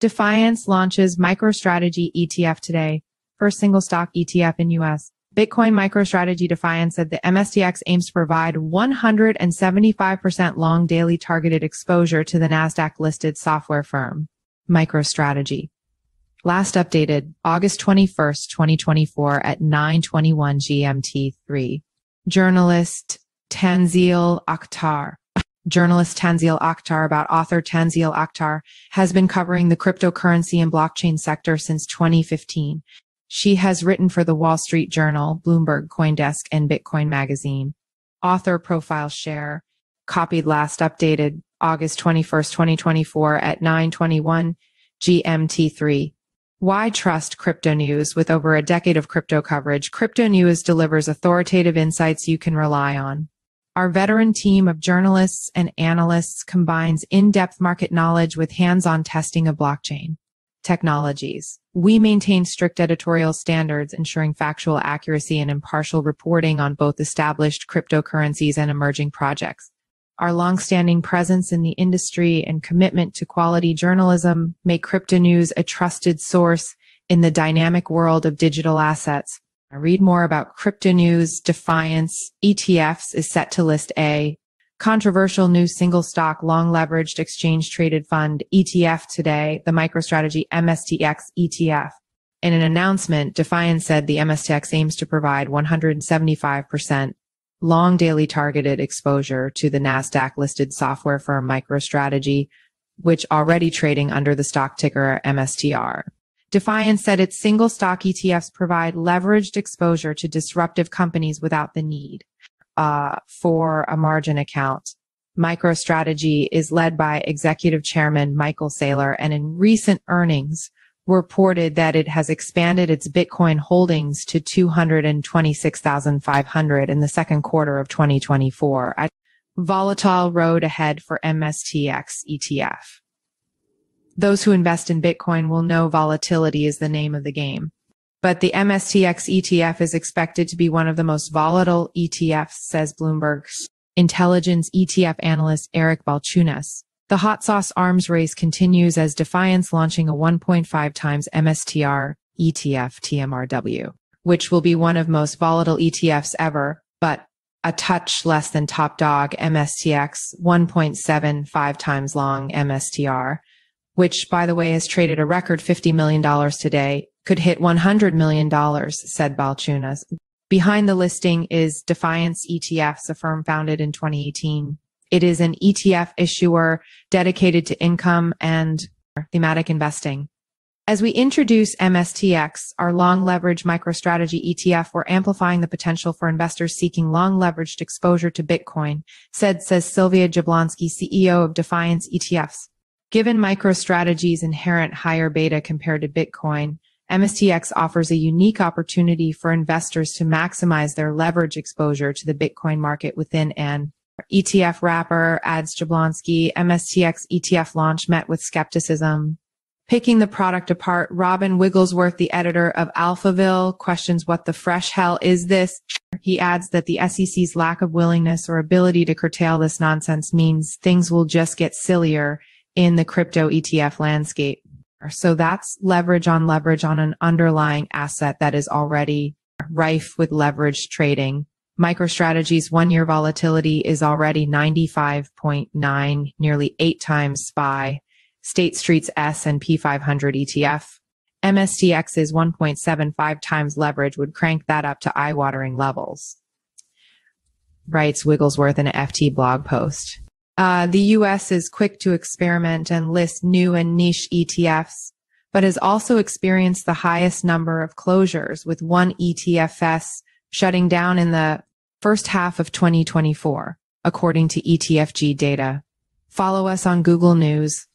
Defiance launches MicroStrategy ETF today, first single stock ETF in U.S. Bitcoin MicroStrategy Defiance said the MSTX aims to provide 175% long daily targeted exposure to the Nasdaq-listed software firm, MicroStrategy. Last updated August 21st, 2024 at 9:21 GMT3. Journalist Tanzeel Akhtar. Journalist Tanzeel Akhtar about author Tanzeel Akhtar has been covering the cryptocurrency and blockchain sector since 2015. She has written for the Wall Street Journal, Bloomberg, CoinDesk, and Bitcoin Magazine. Author profile share. Copied last updated August 21st, 2024 at 9:21 GMT3. Why trust Cryptonews? With over a decade of crypto coverage, Cryptonews delivers authoritative insights you can rely on. Our veteran team of journalists and analysts combines in-depth market knowledge with hands-on testing of blockchain technologies. We maintain strict editorial standards, ensuring factual accuracy and impartial reporting on both established cryptocurrencies and emerging projects. Our long-standing presence in the industry and commitment to quality journalism make Cryptonews a trusted source in the dynamic world of digital assets. Read more about Cryptonews. Defiance ETFs is set to list a controversial new single stock long leveraged exchange traded fund ETF today, the MicroStrategy MSTX ETF. In an announcement, Defiance said the MSTX aims to provide 175% long daily targeted exposure to the Nasdaq-listed software firm MicroStrategy, which already trading under the stock ticker MSTR. Defiance said its single stock ETFs provide leveraged exposure to disruptive companies without the need for a margin account. MicroStrategy is led by Executive Chairman Michael Saylor, and in recent earnings reported that it has expanded its Bitcoin holdings to 226,500 in the second quarter of 2024. A volatile road ahead for MSTX ETF. Those who invest in Bitcoin will know volatility is the name of the game. But the MSTX ETF is expected to be one of the most volatile ETFs, says Bloomberg's intelligence ETF analyst Eric Balchunas. The hot sauce arms race continues as Defiance launching a 1.5 times MSTR ETF TMRW, which will be one of most volatile ETFs ever, but a touch less than top dog MSTX 1.75 times long MSTR, which, by the way, has traded a record $50 million today, could hit $100 million, said Balchunas. Behind the listing is Defiance ETFs, a firm founded in 2018. It is an ETF issuer dedicated to income and thematic investing. As we introduce MSTX, our long leverage MicroStrategy ETF, we're amplifying the potential for investors seeking long leveraged exposure to Bitcoin, says Sylvia Jablonski, CEO of Defiance ETFs. Given MicroStrategy's inherent higher beta compared to Bitcoin, MSTX offers a unique opportunity for investors to maximize their leverage exposure to the Bitcoin market within an ETF wrapper, adds Jablonski. MSTX ETF launch met with skepticism. Picking the product apart, Robin Wigglesworth, the editor of Alphaville, questions what the fresh hell is this. He adds that the SEC's lack of willingness or ability to curtail this nonsense means things will just get sillier in the crypto ETF landscape. So that's leverage on an underlying asset that is already rife with leverage trading. MicroStrategy's one-year volatility is already 95.9, nearly 8 times SPY, State Street's S&P 500 ETF. MSTX's 1.75 times leverage would crank that up to eye-watering levels, writes Wigglesworth in an FT blog post. The U.S. is quick to experiment and list new and niche ETFs, but has also experienced the highest number of closures, with one ETFS shutting down in the first half of 2024, according to ETFG data. Follow us on Google News.